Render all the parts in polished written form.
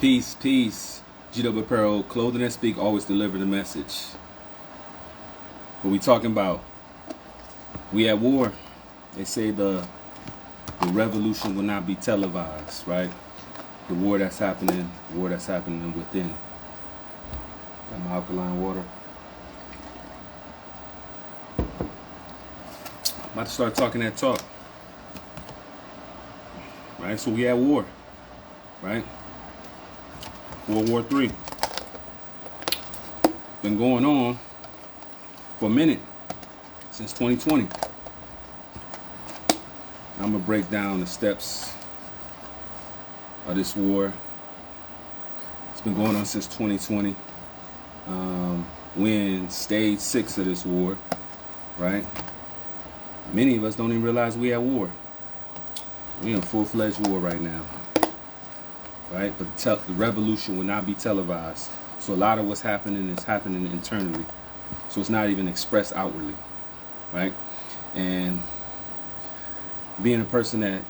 Peace, peace. GW Apparel, clothing that speak, always deliver the message. What we talking about? We at war. They say the revolution will not be televised, right? The war that's happening within. Got my alkaline water. About to start talking that talk. Right? So we at war. Right? World War III. Been going on for a minute, since 2020. I'm gonna break down the steps of this war. It's been going on since 2020. We're in stage 6 of this war, right? Many of us don't even realize we at war. We're in full-fledged war right now. Right? But the revolution will not be televised. So a lot of what's happening is happening internally. So it's not even expressed outwardly. Right? And being a person that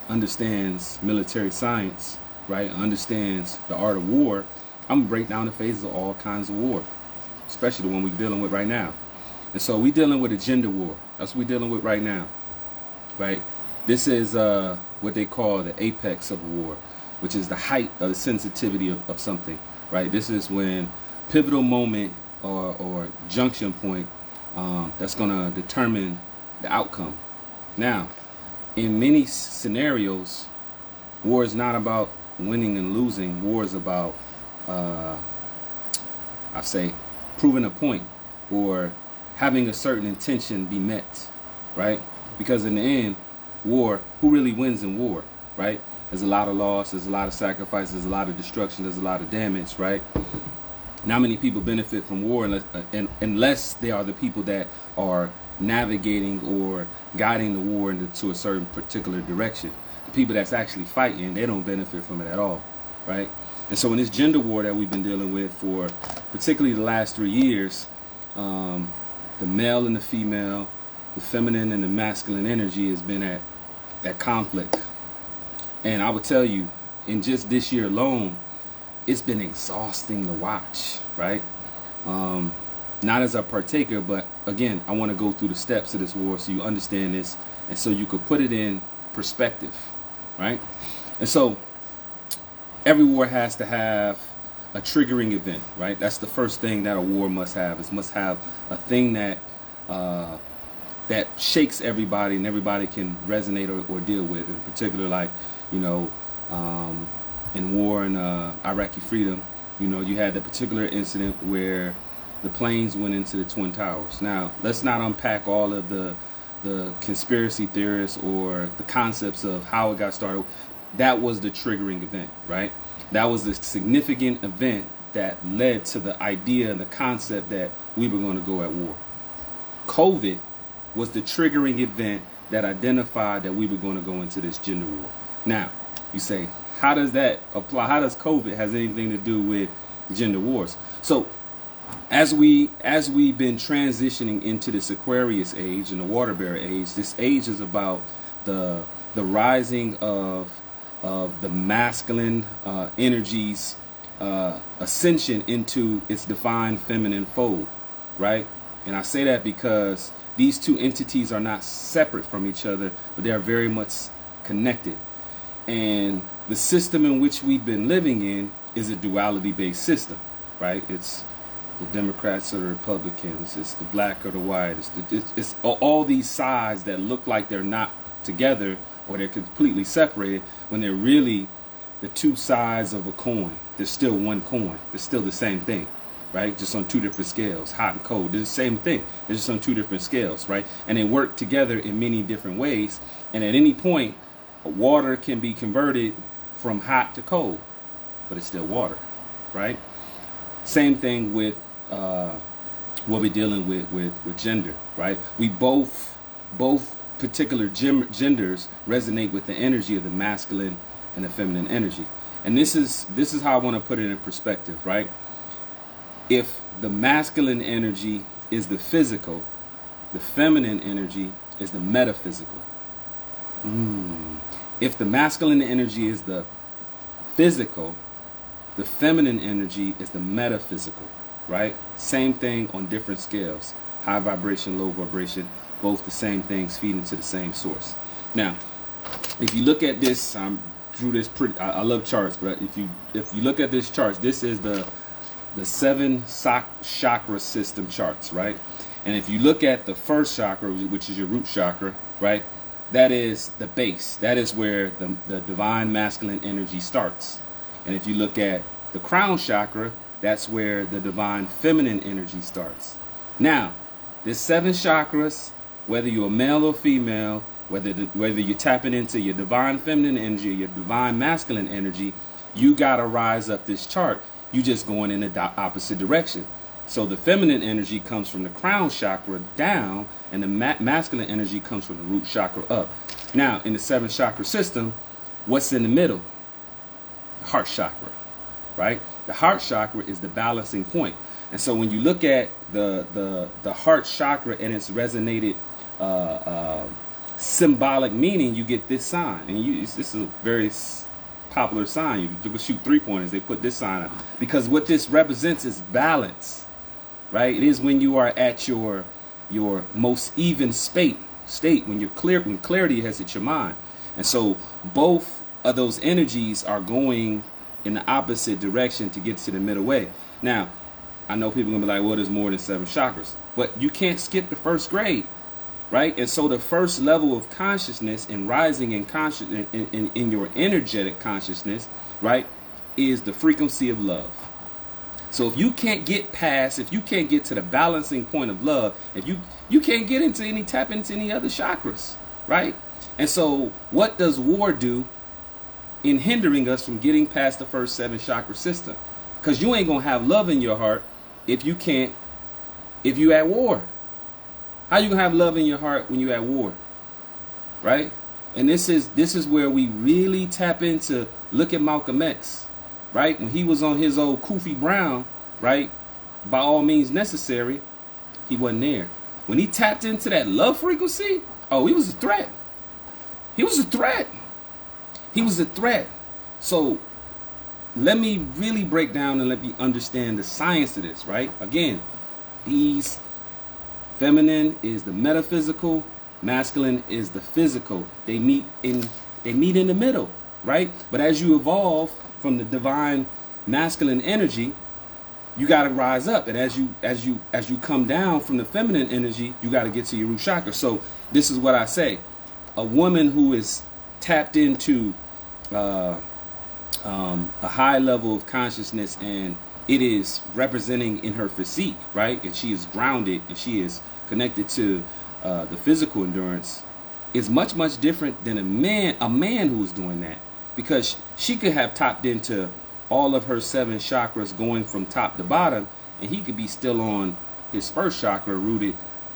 understands military science, right, understands the art of war, I'm gonna break down the phases of all kinds of war, especially the one we're dealing with right now. And so we're dealing with a gender war. That's what we're dealing with right now. Right? This is what they call the apex of war, which is the height of the sensitivity of something, right? This is when pivotal moment or junction point that's going to determine the outcome. Now, in many scenarios, war is not about winning and losing. War is about, I say, proving a point or having a certain intention be met, right? Because in the end, war, who really wins in war, right? There's a lot of loss, there's a lot of sacrifice, there's a lot of destruction, there's a lot of damage, right? Not many people benefit from war unless they are the people that are navigating or guiding the war into a certain particular direction. The people that's actually fighting, they don't benefit from it at all, right? And so in this gender war that we've been dealing with for particularly the last 3 years, the male and the female, the feminine and the masculine energy has been at conflict. And I would tell you, in just this year alone, it's been exhausting to watch, right? Not as a partaker, but again, I want to go through the steps of this war so you understand this and so you could put it in perspective, right? And so every war has to have a triggering event, right? That's the first thing that a war must have. It must have a thing that shakes everybody and everybody can resonate or deal with. In particular, like, you know, in war and Iraqi freedom, you know, you had the particular incident where the planes went into the Twin Towers. Now, let's not unpack all of the conspiracy theorists or the concepts of how it got started. That was the triggering event, right? That was the significant event that led to the idea and the concept that we were going to go at war. COVID was the triggering event that identified that we were going to go into this gender war. Now, you say, how does that apply? How does COVID has anything to do with gender wars? So, as we've been transitioning into this Aquarius age and the water bearer age, this age is about the rising of the masculine energies ascension into its divine feminine fold, right? And I say that because these two entities are not separate from each other, but they are very much connected. And the system in which we've been living in is a duality-based system, right? It's the Democrats or the Republicans, it's the black or the white, it's all these sides that look like they're not together or they're completely separated when they're really the two sides of a coin. They're still one coin. They're still the same thing, right? Just on two different scales, hot and cold. They're the same thing. They're just on two different scales, right? And they work together in many different ways. And at any point, water can be converted from hot to cold, but it's still water, right? Same thing with what we're dealing with gender, right? We both particular genders resonate with the energy of the masculine and the feminine energy. And this is how I want to put it in perspective, right? If the masculine energy is the physical, the feminine energy is the metaphysical. If the masculine energy is the physical, The feminine energy is the metaphysical, right? Same thing on different scales. High vibration, low vibration, both the same things feeding to the same source. Now, if you look at this, I drew this pretty. I love charts, but if you look at this chart, this is the seven chakra system charts, right? And if you look at the first chakra, which is your root chakra, right? That is the base. That is where the divine masculine energy starts. And if you look at the crown chakra, that's where the divine feminine energy starts. Now, there's 7 chakras, whether you're a male or female, whether you're tapping into your divine feminine energy, your divine masculine energy, you gotta rise up this chart. You just going in the opposite direction. So the feminine energy comes from the crown chakra down, and the masculine energy comes from the root chakra up. Now, in the 7 chakra system, what's in the middle? The heart chakra, right? The heart chakra is the balancing point. And so when you look at the heart chakra and its resonated symbolic meaning, you get this sign. And this is a very popular sign. You can shoot 3-pointers. They put this sign up because what this represents is balance, right? It is when you are at your most even state when you're clear, when clarity has hit your mind. And so both of those energies are going in the opposite direction to get to the middle way. Now, I know people are gonna be like, well, there's more than 7 chakras, but you can't skip the first grade, right? And so the first level of consciousness and rising in in your energetic consciousness, right, is the frequency of love. So if you can't get past, if you can't get to the balancing point of love, if you can't get tap into any other chakras, right? And so what does war do in hindering us from getting past the first 7 chakra system? Because you ain't gonna have love in your heart if you at war. How you gonna have love in your heart when you at war, right? And this is where we really tap into. Look at Malcolm X, right? When he was on his old Kofi Brown, right? By all means necessary, he wasn't there. When he tapped into that love frequency, oh, he was a threat. He was a threat. He was a threat. So let me really break down and let me understand the science of this, right? Again, these feminine is the metaphysical, masculine is the physical. They meet in the middle, right? But as you evolve from the divine masculine energy, you got to rise up, and as you come down from the feminine energy, you got to get to your root chakra. So this is what I say: a woman who is tapped into a high level of consciousness, and it is representing in her physique, right? And she is grounded, and she is connected to the physical endurance, is much, much different than a man who is doing that, because she could have tapped into all of her 7 chakras going from top to bottom, and he could be still on his first chakra, rooted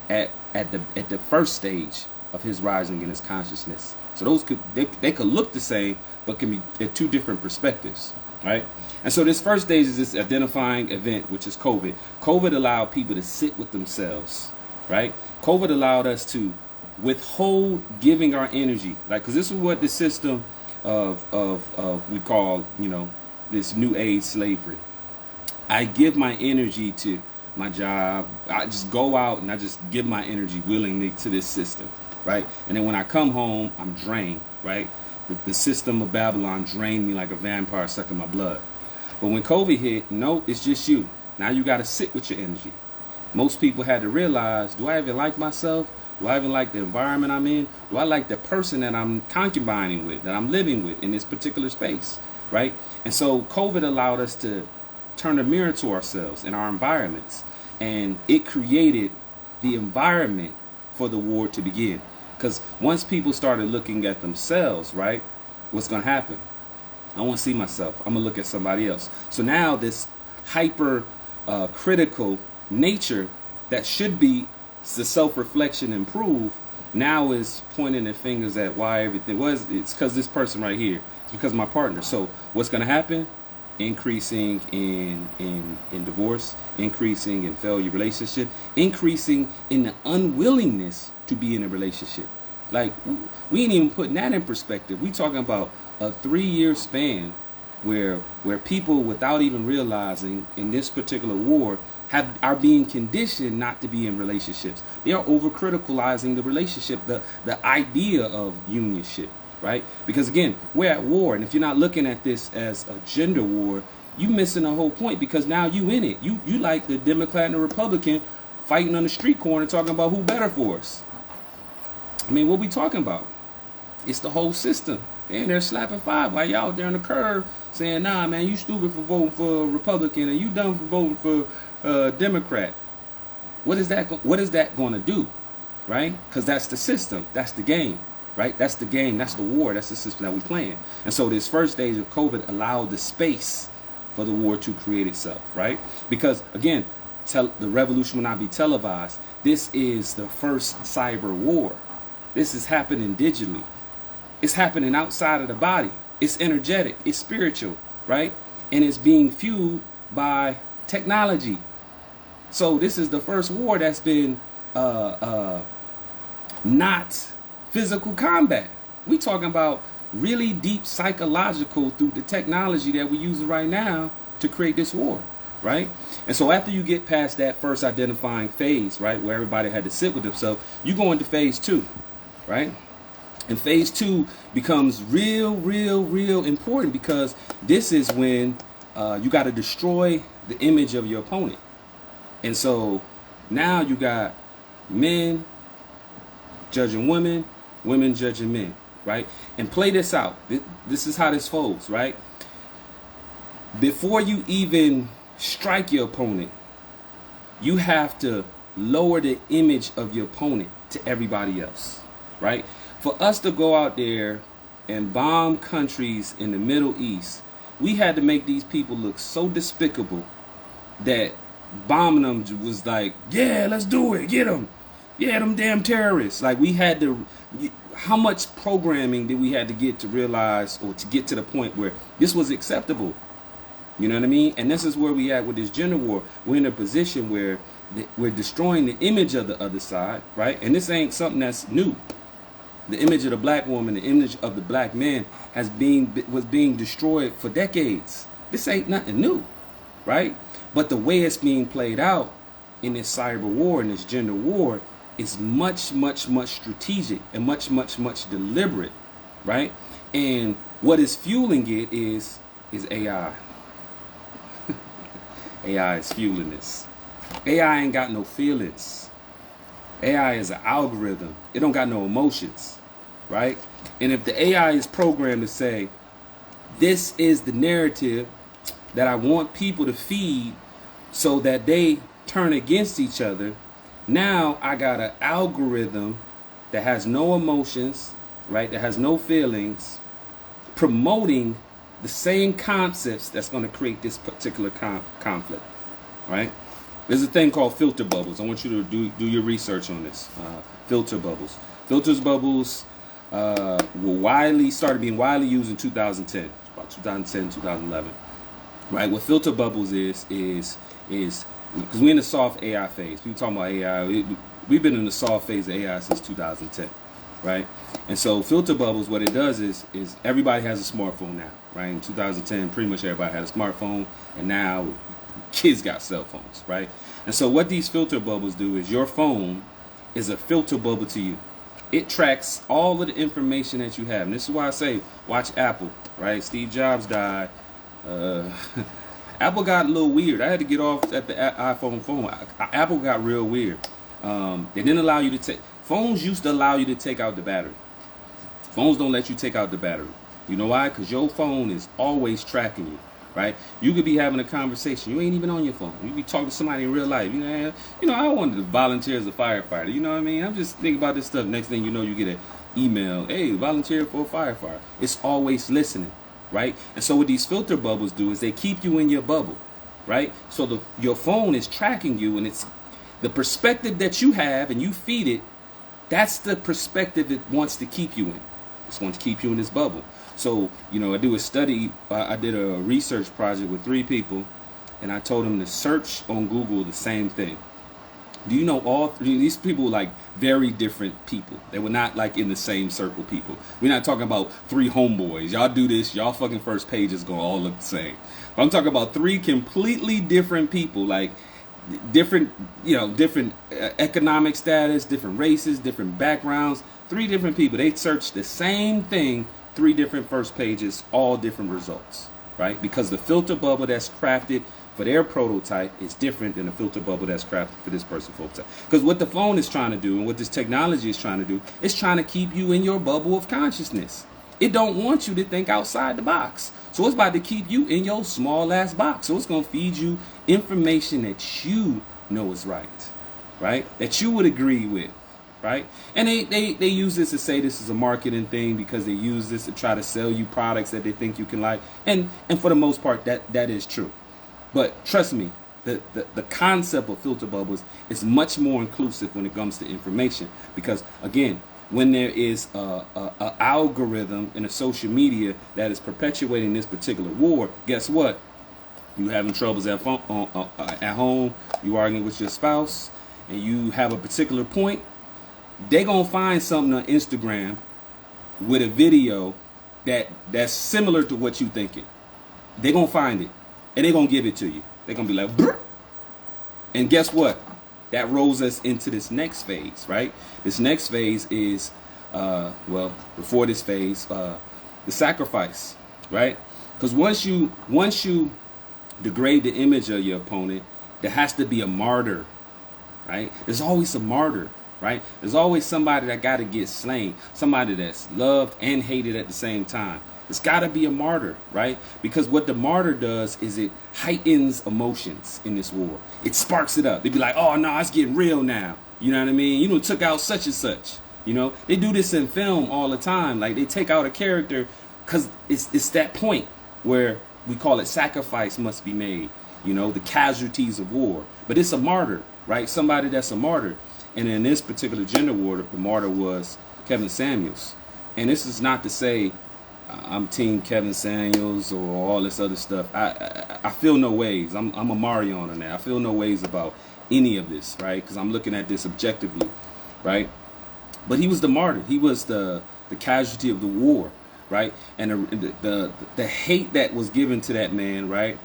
at the first stage of his rising in his consciousness. So those they could look the same, but can be at 2 different perspectives, right? And so this first stage is this identifying event, which is COVID. COVID allowed people to sit with themselves, right? COVID allowed us to withhold giving our energy, like, because this is what the system of we call, this new age slavery. I give my energy to my job. I just go out and I just give my energy willingly to this system, right? And then when I come home, I'm drained, right? The system of Babylon drained me like a vampire sucking my blood. But when COVID hit, no, it's just you. Now you got to sit with your energy. Most people had to realize, do I even like myself? Do I even like the environment I'm in? Do I like the person that I'm concubining with, that I'm living with in this particular space, right? And so COVID allowed us to turn a mirror to ourselves and our environments. And it created the environment for the war to begin. Because once people started looking at themselves, right, what's going to happen? I won't see myself. I'm going to look at somebody else. So now this hyper critical nature that should be the self-reflection improve now is pointing the fingers at why everything was. It's because this person right here. It's because of my partner. So what's going to happen? Increasing in divorce, increasing in failure relationship, increasing in the unwillingness to be in a relationship. Like, we ain't even putting that in perspective. We talking about a 3-year span where people, without even realizing, in this particular war, are being conditioned not to be in relationships. They are over criticalizing the relationship, the idea of unionship, right? Because again, we're at war, and if you're not looking at this as a gender war, you missing the whole point, because now you in it. You like the Democrat and the Republican fighting on the street corner talking about who better for us. I mean, what we talking about? It's the whole system. And they're slapping five while y'all out there on the curb saying, nah, man, you stupid for voting for Republican and you dumb for voting for Democrat. What is that going to do, right? Because that's the system. That's the game, right? That's the game. That's the war. That's the system that we're playing. And so this first stage of COVID allowed the space for the war to create itself, right? Because, again, the revolution will not be televised. This is the first cyber war. This is happening digitally. It's happening outside of the body. It's energetic. It's spiritual, right? And it's being fueled by technology. So this is the first war that's been not physical combat. We talking about really deep psychological through the technology that we're using right now to create this war, right? And so after you get past that first identifying phase, right, where everybody had to sit with themselves, you go into phase two, right? And phase two becomes real important, because this is when you got to destroy the image of your opponent. And so now you got men judging women, women judging men, right? And play this out. This is how this folds, right? Before you even strike your opponent, you have to lower the image of your opponent to everybody else, right? For us to go out there and bomb countries in the Middle East, we had to make these people look so despicable that bombing them was like, yeah, let's do it, get them. Yeah, them damn terrorists. Like, we had to, how much programming did we had to get to realize, or to get to the point where this was acceptable? You know what I mean? And this is where we at with this gender war. We're in a position where we're destroying the image of the other side, right? And this ain't something that's new. The image of the black woman, the image of the black man was being destroyed for decades. This ain't nothing new, right? But the way it's being played out in this cyber war, in this gender war, is much strategic and much deliberate, right? And what is fueling it is AI. AI is fueling this. AI ain't got no feelings. AI is an algorithm. It don't got no emotions, right? And if the AI is programmed to say, this is the narrative that I want people to feed so that they turn against each other, now I got an algorithm that has no emotions, right? That has no feelings, promoting the same concepts that's going to create this particular conflict, right? There's a thing called filter bubbles. I want you to do your research on this. Filter bubbles. Filter bubbles started being widely used in 2010, about 2010, 2011, right? What filter bubbles is because we're in the soft AI phase. People talking about AI. We've been in the soft phase of AI since 2010, right? And so filter bubbles, what it does is everybody has a smartphone now, right? In 2010, pretty much everybody had a smartphone, and now kids got cell phones, right? And so what these filter bubbles do is your phone is a filter bubble to you. It tracks all of the information that you have. And this is why I say, watch Apple, right? Steve Jobs died. Apple got a little weird. I had to get off at the iPhone phone. Apple got real weird. They didn't allow you to take, phones used to allow you to take out the battery. Phones don't let you take out the battery. You know why? Because your phone is always tracking you, right? You could be having a conversation. You ain't even on your phone. You be talking to somebody in real life. You know, I wanted to volunteer as a firefighter. You know what I mean? I'm just thinking about this stuff. Next thing you know, you get an email. Hey, volunteer for a firefighter. It's always listening, right? And so what these filter bubbles do is they keep you in your bubble, right? So your phone is tracking you, and it's the perspective that you have, and you feed it. That's the perspective it wants to keep you in. It's going to keep you in this bubble. So, you know, I do a study. I did a research project with 3 people, and I told them to search on Google the same thing. Do you know all three? These people like very different people. They were not like in the same circle people. We're not talking about three homeboys. Y'all do this, y'all fucking first pages gonna all look the same. But I'm talking about three completely different people, like different, different economic status, different races, different backgrounds. Three different people. They searched the same thing, three different first pages, all different results, right? Because the filter bubble that's crafted for their prototype is different than the filter bubble that's crafted for this person's prototype. Because what the phone is trying to do and what this technology is trying to do is trying to keep you in your bubble of consciousness. It don't want you to think outside the box. So it's about to keep you in your small ass box. So it's going to feed you information that you know is right? That you would agree with, right? And they use this to say this is a marketing thing because they use this to try to sell you products that they think you can like. And for the most part, that is true. But trust me, the concept of filter bubbles is much more inclusive when it comes to information. Because again, when there is a algorithm in a social media that is perpetuating this particular war, guess what? You having troubles at home, you arguing with your spouse, and you have a particular point, they gonna find something on Instagram with a video that's similar to what you thinking. They gonna find it. And they're going to give it to you. They're going to be like, brr. And guess what? That rolls us into this next phase, right? This next phase is, before this phase, the sacrifice, right? Because once you degrade the image of your opponent, there has to be a martyr, right? There's always a martyr, right? There's always somebody that got to get slain, somebody that's loved and hated at the same time. It's got to be a martyr, right? Because what the martyr does is it heightens emotions in this war. It sparks it up. They be like, oh, no, it's getting real now. You know what I mean? You took out such and such. They do this in film all the time. Like they take out a character because it's that point where we call it sacrifice must be made. The casualties of war. But it's a martyr, right? Somebody that's a martyr. And in this particular gender war, the martyr was Kevin Samuels. And this is not to say I'm team Kevin Samuels or all this other stuff. I feel no ways. I'm a Mario on that. I feel no ways about any of this, right? Because I'm looking at this objectively, right? But he was the martyr. He was the casualty of the war, right? And the hate that was given to that man, right?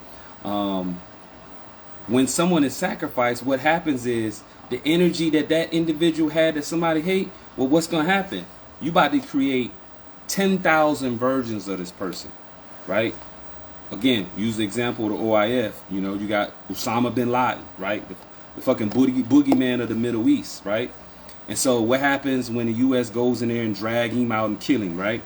When someone is sacrificed, what happens is the energy that individual had that somebody hate. Well, what's gonna happen? You about to create 10,000 versions of this person, right? Again, use the example of the OIF. You got Osama bin Laden, right? The fucking boogeyman of the Middle East, right? And so what happens when the U.S. goes in there and drag him out and kill him, right?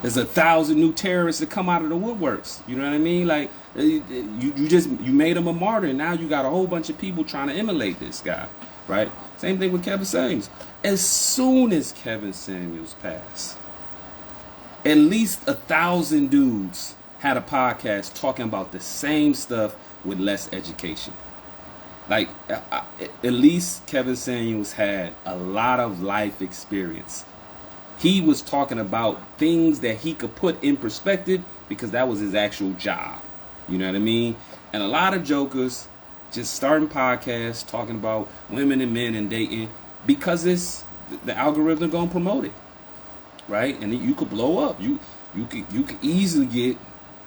There's 1,000 new terrorists that come out of the woodworks. You know what I mean? Like you made him a martyr. Now you got a whole bunch of people trying to emulate this guy, right? Same thing with Kevin Samuels. As soon as Kevin Samuels passed, at least 1,000 dudes had a podcast talking about the same stuff with less education. Like, at least Kevin Samuels had a lot of life experience. He was talking about things that he could put in perspective because that was his actual job. You know what I mean? And a lot of jokers just starting podcasts talking about women and men and dating because it's the algorithm gonna promote it. Right? And you could blow up. You could easily get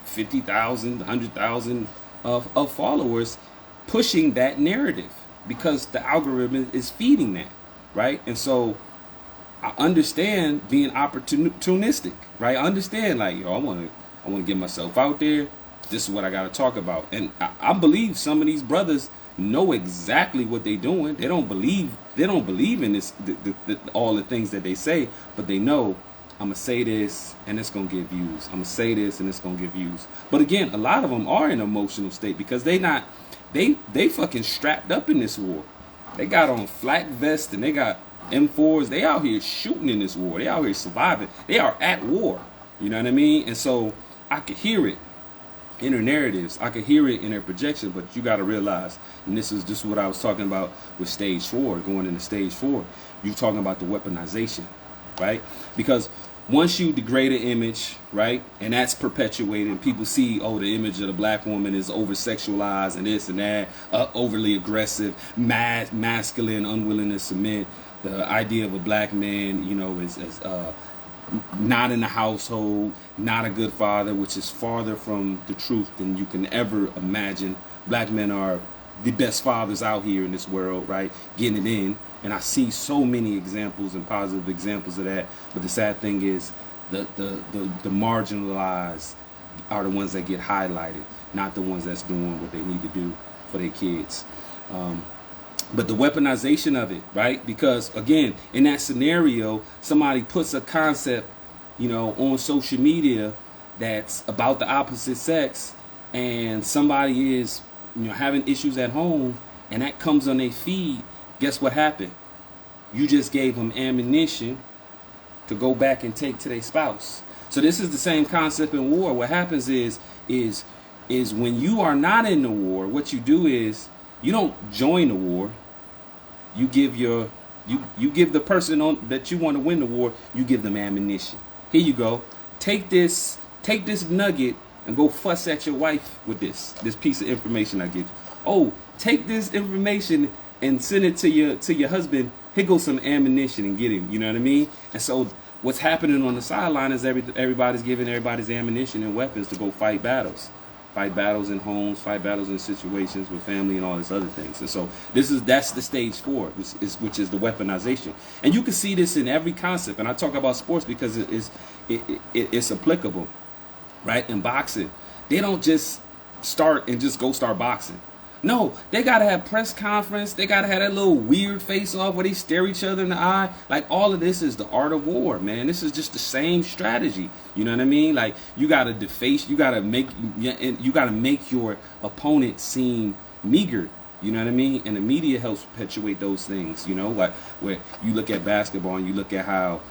50,000, 100,000 of followers pushing that narrative because the algorithm is feeding that, right? And so I understand being opportunistic, right? I understand like, I want to get myself out there. This is what I got to talk about. And I believe some of these brothers know exactly what they're doing. They don't believe in this all the things that they say, but they know I'm going to say this and it's going to get views. I'm going to say this and it's going to get views. But again, a lot of them are in an emotional state because they fucking strapped up in this war. They got on flak vests and they got M4s. They out here shooting in this war. They out here surviving. They are at war. You know what I mean? And so I could hear it in their narratives. I could hear it in their projection, but you got to realize, and this is just what I was talking about with stage 4, going into stage 4, you're talking about the weaponization, right? Because once you degrade an image, right, and that's perpetuated, people see, oh, the image of the black woman is over sexualized and this and that, overly aggressive, masculine, unwilling to submit. The idea of a black man, you know, is not in the household, not a good father, which is farther from the truth than you can ever imagine. Black men are the best fathers out here in this world, right? Getting it in. And I see so many examples and positive examples of that. But the sad thing is the marginalized are the ones that get highlighted, not the ones that's doing what they need to do for their kids. But the weaponization of it, right? Because again, in that scenario, somebody puts a concept, you know, on social media that's about the opposite sex, and somebody is, you know, having issues at home, and that comes on their feed. Guess what happened? You just gave them ammunition to go back and take to their spouse. So this is the same concept in war. What happens is when you are not in the war, what you do is you don't join the war. You give you give the person on that you want to win the war, you give them ammunition. Here you go. Take this nugget and go fuss at your wife with this piece of information I give you. Oh, take this information and send it to your husband. Here goes some ammunition and get him. You know what I mean? And so what's happening on the sideline is everybody's giving everybody's ammunition and weapons to go fight battles in homes, fight battles in situations with family and all this other things. And so that's the stage 4, which is the weaponization. And you can see this in every concept. And I talk about sports because it's applicable, right? In boxing, they don't just start boxing. No, they gotta have press conference. They gotta have that little weird face off where they stare each other in the eye. Like, all of this is the art of war, man. This is just the same strategy. You know what I mean? Like, you gotta deface. You gotta make your opponent seem meager. You know what I mean? And the media helps perpetuate those things. You know, like where you look at basketball and you look at how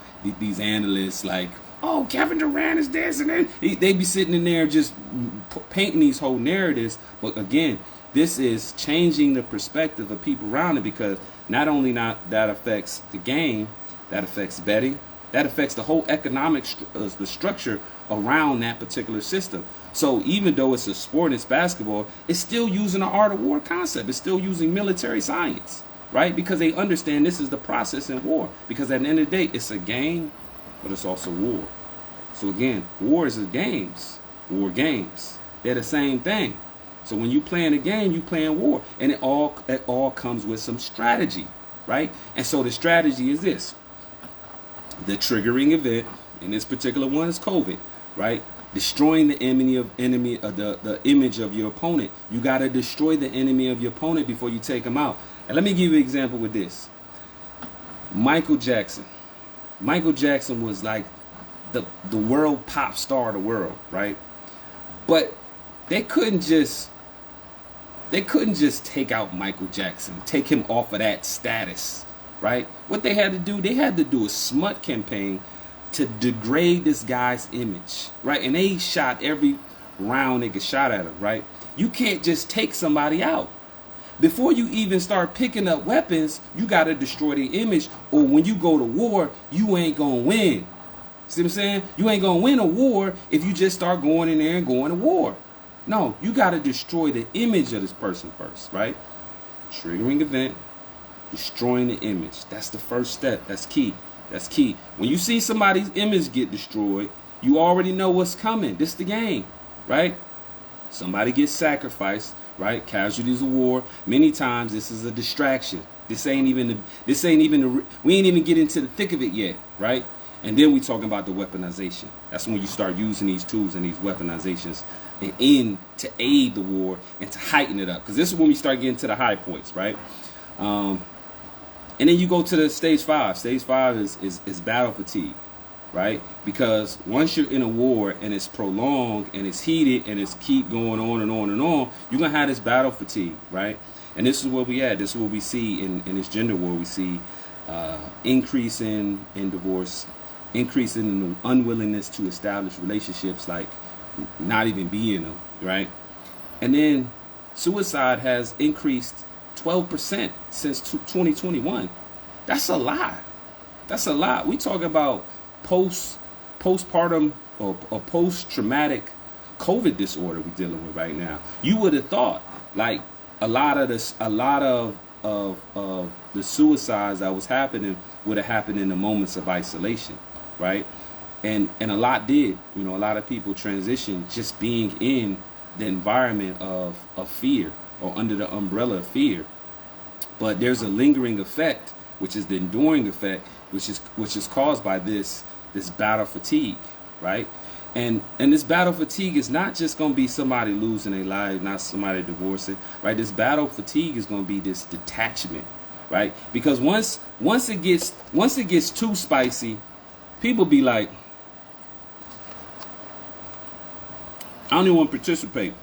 these analysts, like, oh, Kevin Durant is this and that. They be sitting in there just painting these whole narratives. But again, this is changing the perspective of people around it, because not only that affects the game, that affects betting, that affects the whole economic the structure around that particular system. So even though it's a sport, it's basketball, it's still using the art of war concept. It's still using military science, right? Because they understand this is the process in war. Because at the end of the day, it's a game, but it's also war. So again, war is games. War games. They're the same thing. So when you playing a game, you playing war, and it all comes with some strategy, right? And so the strategy is this: the triggering event, in this particular one is COVID, right? Destroying the the image of your opponent. You got to destroy the enemy of your opponent before you take them out. And let me give you an example with this. Michael Jackson. Michael Jackson was like the world pop star of the world, right? But they couldn't just take out Michael Jackson, take him off of that status, right? What they had to do a smut campaign to degrade this guy's image, right? And they shot every round they could shot at him, right? You can't just take somebody out. Before you even start picking up weapons, you got to destroy the image, or when you go to war, you ain't going to win. See what I'm saying? You ain't going to win a war if you just start going in there and going to war. No, you got to destroy the image of this person first, right? Triggering event, destroying the image. That's the first step. That's key. That's key. When you see somebody's image get destroyed, you already know what's coming. This is the game, right? Somebody gets sacrificed, right? Casualties of war. Many times this is a distraction. We ain't even get into the thick of it yet, right? And then we talking about the weaponization. That's when you start using these tools and these weaponizations to aid the war and to heighten it up. Because this is when we start getting to the high points, right? And then you go to the stage 5. Stage 5 is battle fatigue, right? Because once you're in a war and it's prolonged and it's heated and it's keep going on and on and on, you're going to have this battle fatigue, right? And this is where we at. This is what we see in this gender war. We see increase in divorce, increase in the unwillingness to establish relationships, like not even be in them, right? And then suicide has increased 12% since 2021. That's a lot. That's a lot. We talk about post postpartum or post-traumatic COVID disorder we're dealing with right now. You would have thought like a lot of the suicides that was happening would have happened in the moments of isolation, right? And a lot did. You know, a lot of people transitioned just being in the environment of fear or under the umbrella of fear. But there's a lingering effect, which is the enduring effect, which is caused by this battle fatigue, right? And this battle fatigue is not just going to be somebody losing their life, not somebody divorcing, right? This battle fatigue is going to be this detachment, right? Because once it gets too spicy, people be like, I don't even want to participate.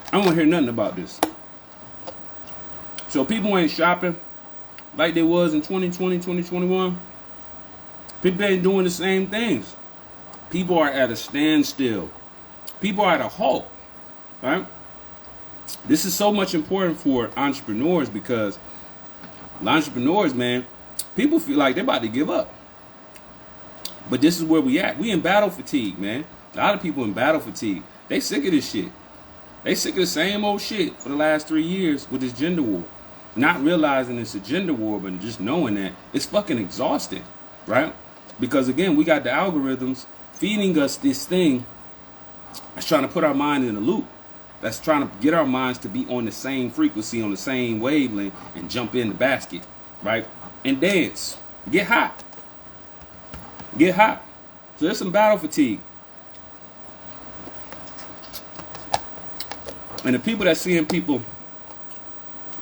I don't want to hear nothing about this. So people ain't shopping like they was in 2020, 2021. People ain't doing the same things. People are at a standstill. People are at a halt, right? This is so much important for entrepreneurs because entrepreneurs, man, people feel like they're about to give up. But this is where we at. We in battle fatigue, man. A lot of people in battle fatigue. They sick of this shit. They sick of the same old shit for the last 3 years with this gender war. Not realizing it's a gender war, but just knowing that it's fucking exhausting, right? Because again, we got the algorithms feeding us this thing that's trying to put our mind in a loop. That's trying to get our minds to be on the same frequency, on the same wavelength, and jump in the basket, right? And dance. Get hot. Get hot. So there's some battle fatigue. And the people that seeing people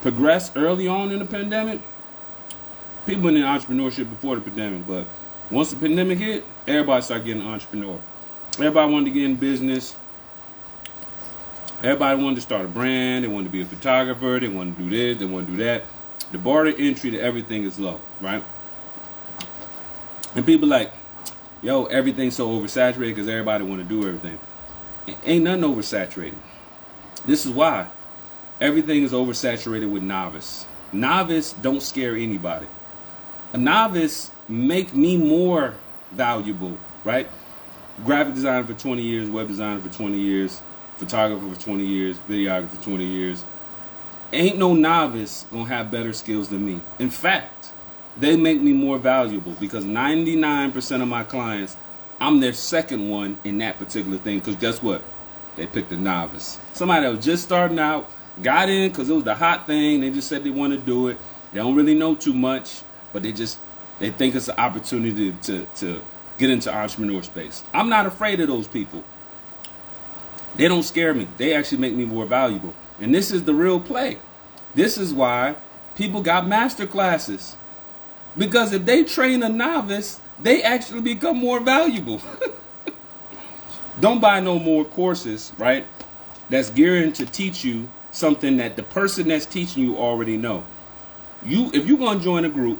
progress early on in the pandemic, people in entrepreneurship before the pandemic, but once the pandemic hit, everybody started getting an entrepreneur. Everybody wanted to get in business. Everybody wanted to start a brand. They wanted to be a photographer. They wanted to do this. They wanted to do that. The barrier to entry to everything is low, right? And people like, yo, everything's so oversaturated because everybody want to do everything. Ain't nothing oversaturated. This is why everything is oversaturated with novice. Novice don't scare anybody. A novice make me more valuable, right? Graphic designer for 20 years, web designer for 20 years, photographer for 20 years, videographer for 20 years. Ain't no novice gonna have better skills than me. In fact, they make me more valuable because 99% of my clients, I'm their second one in that particular thing. Because guess what? They picked a novice. Somebody that was just starting out, got in because it was the hot thing. They just said they want to do it. They don't really know too much, but they think it's an opportunity to get into entrepreneur space. I'm not afraid of those people. They don't scare me. They actually make me more valuable. And this is the real play. This is why people got master classes. Because if they train a novice, they actually become more valuable. Don't buy no more courses, right? That's geared to teach you something that the person that's teaching you already know. If you're going to join a group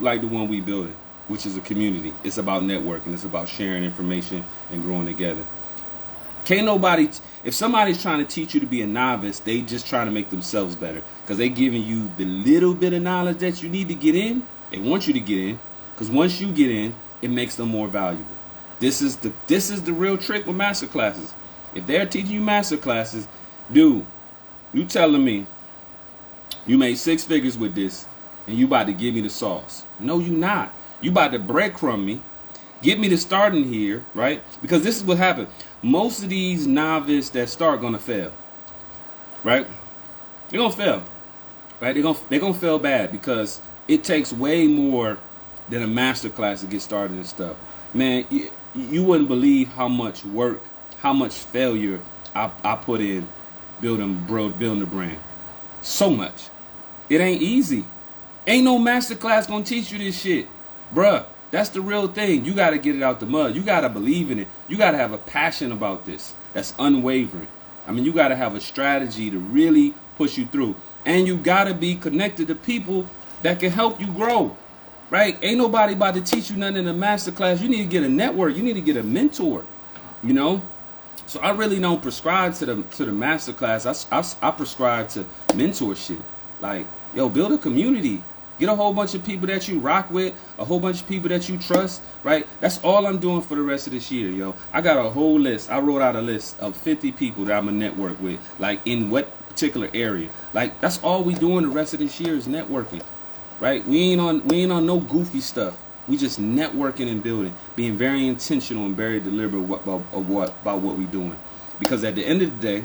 like the one we building, which is a community. It's about networking. It's about sharing information and growing together. Can't nobody, if somebody's trying to teach you to be a novice, they just trying to make themselves better because they giving you the little bit of knowledge that you need to get in. They want you to get in because once you get in, it makes them more valuable. This is the real trick with master classes. If they're teaching you master classes, dude, you telling me you made 6 figures with this and you about to give me the sauce. No, you not. You about to breadcrumb me. Get me to starting here, right? Because this is what happened. Most of these novices that start gonna fail, right? They're gonna fail, right? They're gonna fail bad because it takes way more than a master class to get started and stuff. Man, you wouldn't believe how much work, how much failure I put in building the brand. So much. It ain't easy. Ain't no master class gonna teach you this shit, bruh. That's the real thing. You got to get it out the mud. You got to believe in it. You got to have a passion about this that's unwavering. I mean, you got to have a strategy to really push you through. And you got to be connected to people that can help you grow, right? Ain't nobody about to teach you nothing in a master class. You need to get a network. You need to get a mentor, you know? So I really don't prescribe to the master class. I prescribe to mentorship. Like, yo, build a community. Get a whole bunch of people that you rock with, a whole bunch of people that you trust, right? That's all I'm doing for the rest of this year, yo. I got a whole list. I wrote out a list of 50 people that I'm going to network with, like in what particular area. Like, that's all we doing the rest of this year is networking, right? We ain't on no goofy stuff. We just networking and building, being very intentional and very deliberate about what we doing. Because at the end of the day,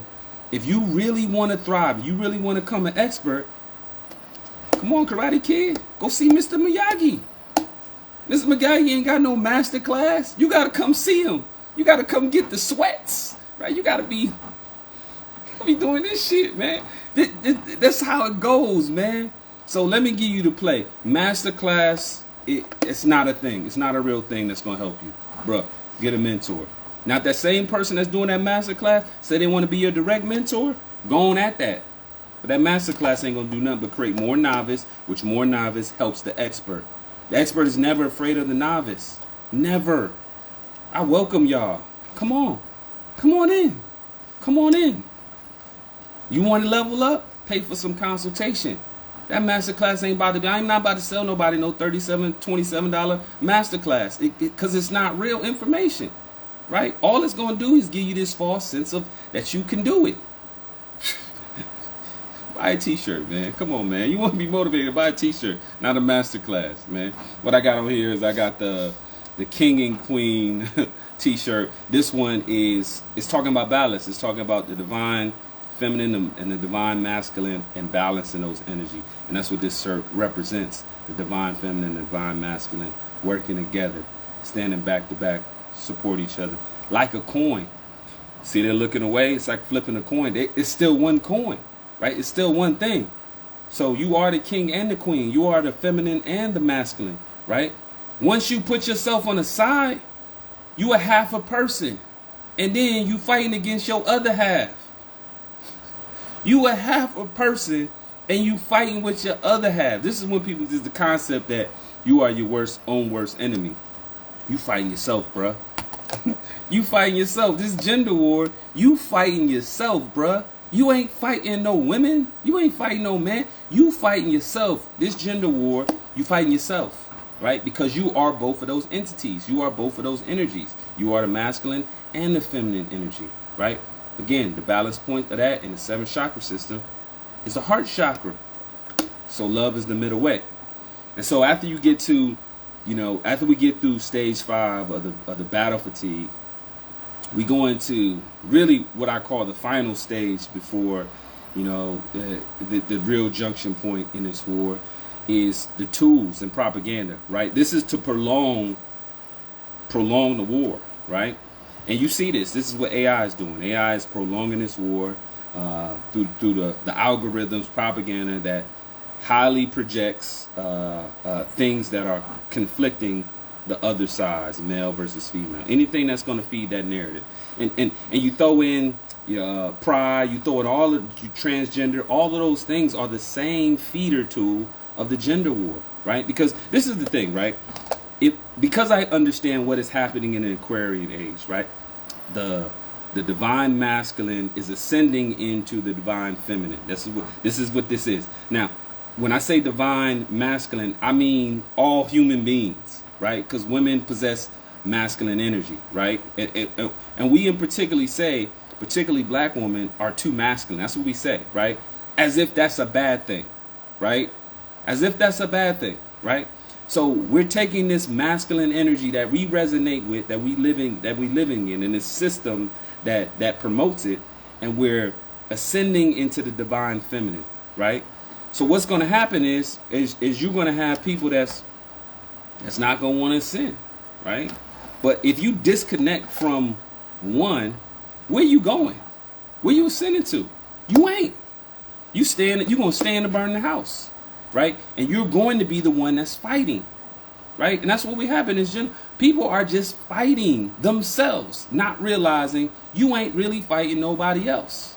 if you really want to thrive, you really want to become an expert, come on, Karate Kid, go see Mr. Miyagi. Mr. Miyagi ain't got no master class. You got to come see him. You got to come get the sweats, right? You got to be doing this shit, man. That's how it goes, man. So let me give you the play. Master class, it's not a thing. It's not a real thing that's going to help you. Bruh, get a mentor. Now, if that same person that's doing that master class say they want to be your direct mentor, go on at that. But that master class ain't going to do nothing but create more novice, which more novice helps the expert. The expert is never afraid of the novice. Never. I welcome y'all. Come on. Come on in. Come on in. You want to level up? Pay for some consultation. That master class ain't about to be, I'm not about to sell nobody no $37, $27 master class because it's not real information, right? All it's going to do is give you this false sense of that you can do it. Buy a t-shirt, man. Come on, man. You want to be motivated, buy a t-shirt, not a master class, man. What I got on here is I got the King and Queen t-shirt. This one it's talking about balance. It's talking about the divine feminine and the divine masculine and balancing those energy. And that's what this shirt represents. The divine feminine and the divine masculine working together, standing back to back, support each other. Like a coin. See, they're looking away. It's like flipping a coin. It's still one coin, right? It's still one thing. So you are the king and the queen. You are the feminine and the masculine, right? Once you put yourself on the side, you are half a person. And then you fighting against your other half. You are half a person and you fighting with your other half. This is when people, this is the concept that you are your own worst enemy. You fighting yourself, bruh. You fighting yourself. This gender war, you fighting yourself, bruh. You ain't fighting no women. You ain't fighting no man. You fighting yourself. This gender war, you fighting yourself, right? Because you are both of those entities. You are both of those energies. You are the masculine and the feminine energy, right? Again, the balance point of that in the 7th chakra system is the heart chakra. So love is the middle way. And so after you get to, after we get through stage 5 of the battle fatigue, we go into really what I call the final stage before, the real junction point in this war is the tools and propaganda, right? This is to prolong the war, right? And you see this is what AI is doing. AI is prolonging this war through the algorithms, propaganda that highly projects things that are conflicting the other sides, male versus female. Anything that's going to feed that narrative. And you throw in pride, you throw in all of transgender, all of those things are the same feeder tool of the gender war, right? Because this is the thing, right? Because I understand what is happening in the Aquarian age, right? The divine masculine is ascending into the divine feminine. This is what this is. Now, when I say divine masculine, I mean all human beings, right? Because women possess masculine energy, right? And we in particularly say, particularly black women, are too masculine. That's what we say, right? As if that's a bad thing, right? As if that's a bad thing, right? So we're taking this masculine energy that we resonate with, that we living in this system that promotes it, and we're ascending into the divine feminine, right? So what's going to happen is you're going to have people that's not going to want to ascend, right? But if you disconnect from one, where you going? Where you ascending to? You ain't. You're going to stand to burn the house, right? And you're going to be the one that's fighting, right? And that's what we happen is people are just fighting themselves, not realizing you ain't really fighting nobody else.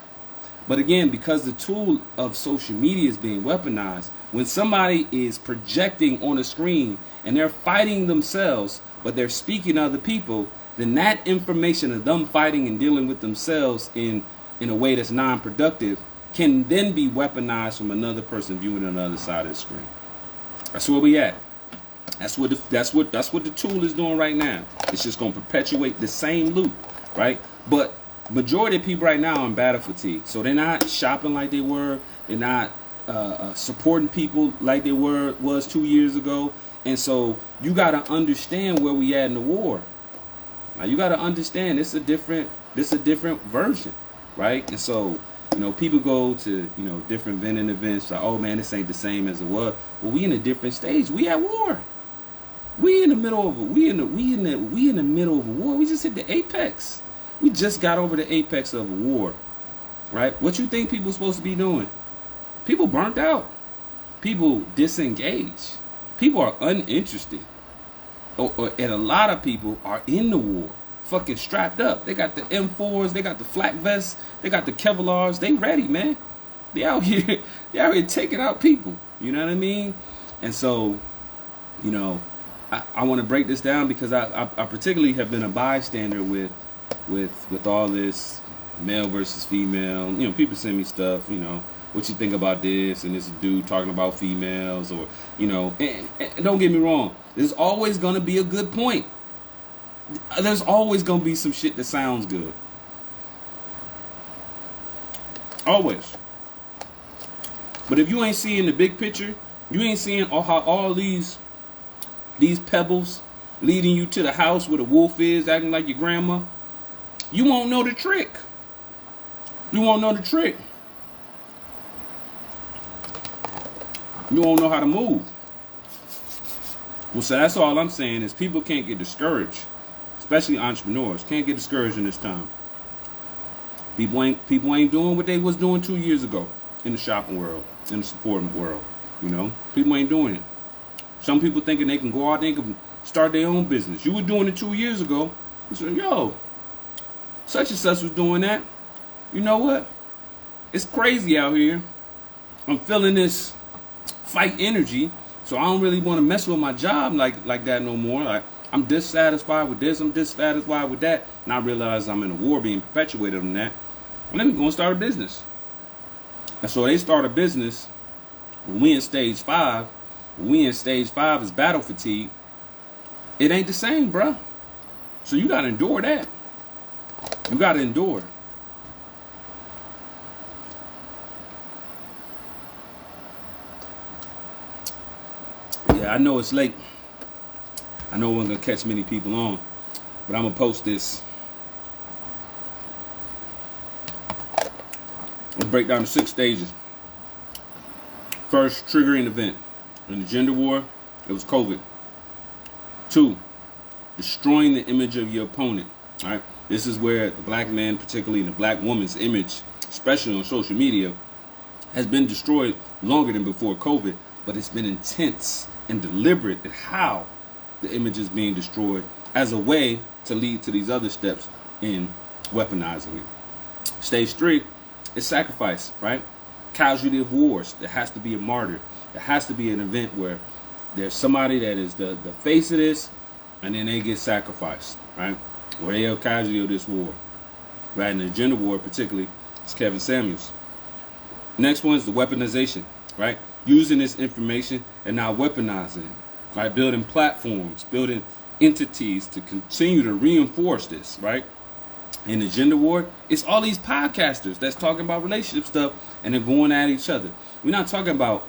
But again, because the tool of social media is being weaponized, when somebody is projecting on a screen and they're fighting themselves, but they're speaking to other people, then that information of them fighting and dealing with themselves in a way that's non-productive can then be weaponized from another person viewing on the other side of the screen. That's where we at. That's what the tool is doing right now. It's just gonna perpetuate the same loop, right? But majority of people right now are in battle fatigue, so they're not shopping like they were. They're not supporting people like they was 2 years ago. And so you got to understand where we at in the war. Now you got to understand this a different version, right? And so people go to different vending events like, oh man, this ain't the same as it was. Well, we in a different stage. We at war. We in the middle of a war. We just hit the apex. We just got over the apex of a war, right? What you think people supposed to be doing? People burnt out. People disengaged. People are uninterested. And a lot of people are in the war, fucking strapped up. They got the M4s, they got the flak vests, they got the Kevlars. They ready, man. They out here taking out people. You know what I mean? And so, I want to break this down because I particularly have been a bystander with all this male versus female. People send me stuff, what you think about this, and this dude talking about females, or and don't get me wrong, there's always gonna be a good point. There's always gonna be some shit that sounds good. Always. But if you ain't seeing the big picture, you ain't seeing how all these pebbles leading you to the house where the wolf is, acting like your grandma, you won't know the trick. You won't know the trick. You won't know how to move. Well, so that's all I'm saying is people can't get discouraged, especially entrepreneurs. Can't get discouraged in this time. People ain't doing what they was doing 2 years ago in the shopping world, in the supporting world. People ain't doing it. Some people thinking they can go out there and can start their own business. You were doing it 2 years ago. You said, yo, such and such was doing that. You know what? It's crazy out here. I'm feeling this fight energy, so I don't really want to mess with my job like that no more. Like, I'm dissatisfied with this, I'm dissatisfied with that, and I realize I'm in a war being perpetuated on that. Well, let me go and start a business. And so they start a business. When we in stage 5, is battle fatigue. It ain't the same, bruh. So you gotta endure that. You gotta endure. Yeah, I know it's late. I know we're gonna catch many people on, but I'm gonna post this. Let's break down the 6 stages. First, triggering event. In the gender war, it was COVID. 2, destroying the image of your opponent. All right, this is where the black man, particularly the black woman's image, especially on social media, has been destroyed longer than before COVID, but it's been intense and deliberate at how the image is being destroyed as a way to lead to these other steps in weaponizing it. Stage 3 is sacrifice, right? Casualty of wars. There has to be a martyr. There has to be an event where there's somebody that is the face of this, and then they get sacrificed, right? Or they are casualty of this war. Right, in the gender war particularly, it's Kevin Samuels. Next one is the weaponization, right? Using this information and now weaponizing it, right? Building platforms, building entities to continue to reinforce this, right? In the gender war, it's all these podcasters that's talking about relationship stuff and they're going at each other. We're not talking about,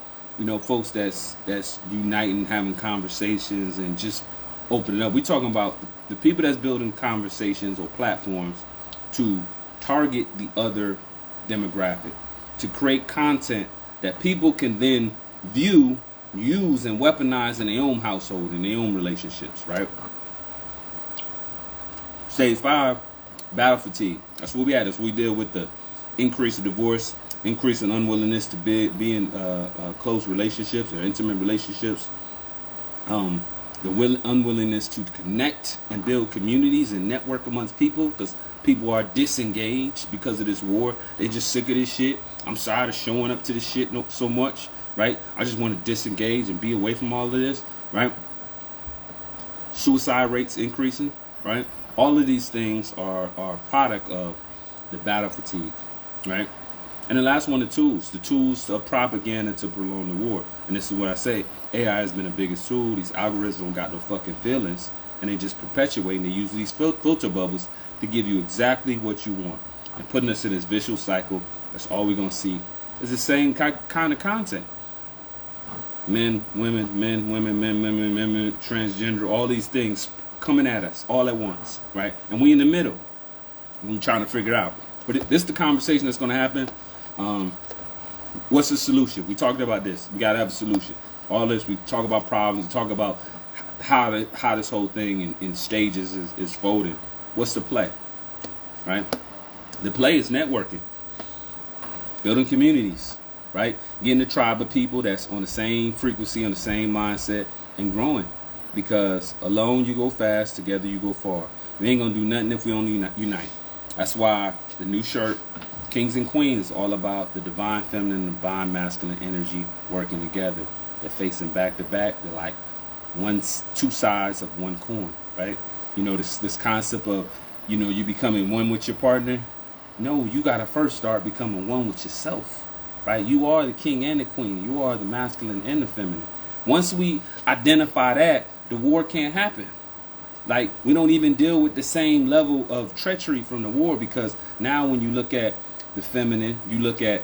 folks that's uniting, having conversations and just opening up. We're talking about the people that's building conversations or platforms to target the other demographic, to create content that people can then view, use, and weaponize in their own household, in their own relationships, right? Stage 5, battle fatigue. That's what we had. That's what we deal with the increase of divorce, increase in unwillingness to be in close relationships or intimate relationships, the unwillingness to connect and build communities and network amongst people because people are disengaged because of this war. They just sick of this shit. I'm tired of showing up to this shit so much, right? I just want to disengage and be away from all of this, right? Suicide rates increasing, right? All of these things are a product of the battle fatigue, right? And the last one, the tools of propaganda to prolong the war. And this is what I say, AI has been the biggest tool. These algorithms don't got no fucking feelings, and they just perpetuate, and they use these filter bubbles to give you exactly what you want, and putting us in this vicious cycle. That's all we're going to see. It's the same kind of content. Men, women, transgender, all these things coming at us all at once, right? And we in the middle. We're trying to figure it out. But this is the conversation that's going to happen. What's the solution? We talked about this. We got to have a solution. All this, we talk about problems. We talk about how this whole thing in stages is folding. What's the play? Right? The play is networking. Building communities. Right? Getting a tribe of people that's on the same frequency, on the same mindset, and growing. Because alone you go fast, together you go far. We ain't going to do nothing if we don't unite. That's why the new shirt, Kings and Queens, is all about the divine feminine and divine masculine energy working together. They're facing back to back. They're like two sides of one coin, right? You know, this concept of, you know, you becoming one with your partner. No, you got to first start becoming one with yourself, right? You are the king and the queen. You are the masculine and the feminine. Once we identify that, the war can't happen. Like, we don't even deal with the same level of treachery from the war, because now when you look at the feminine, you look at,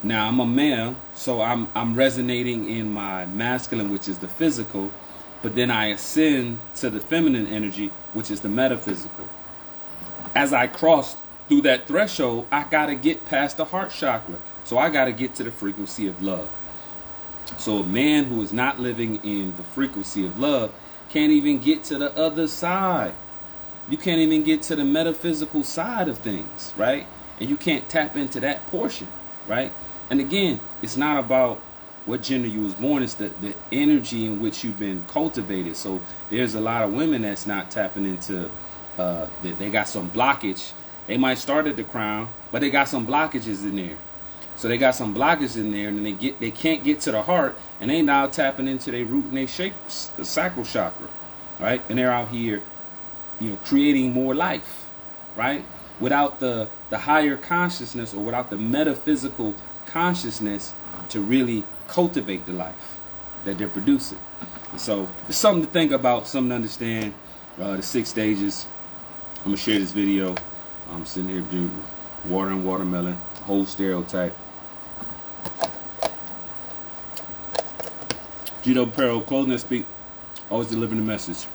now I'm a male, so I'm resonating in my masculine, which is the physical, but then I ascend to the feminine energy, which is the metaphysical. As I cross through that threshold, I got to get past the heart chakra. So I got to get to the frequency of love. So a man who is not living in the frequency of love can't even get to the other side. You can't even get to the metaphysical side of things, right? And you can't tap into that portion, right? And again, it's not about what gender you was born. It's the energy in which you've been cultivated. So there's a lot of women that's not tapping into, they got some blockage. They might start at the crown, but they got some blockages in there. So they got some blockages in there, and then they can't get to the heart, and they now tapping into their root and their sacral chakra, right? And they're out here, you know, creating more life, right? Without the higher consciousness, or without the metaphysical consciousness to really cultivate the life that they're producing. And so it's something to think about, something to understand. The 6 stages. I'm gonna share this video. I'm sitting here doing water and watermelon, whole stereotype. Gito Apparel, clothing that speak, always delivering the message.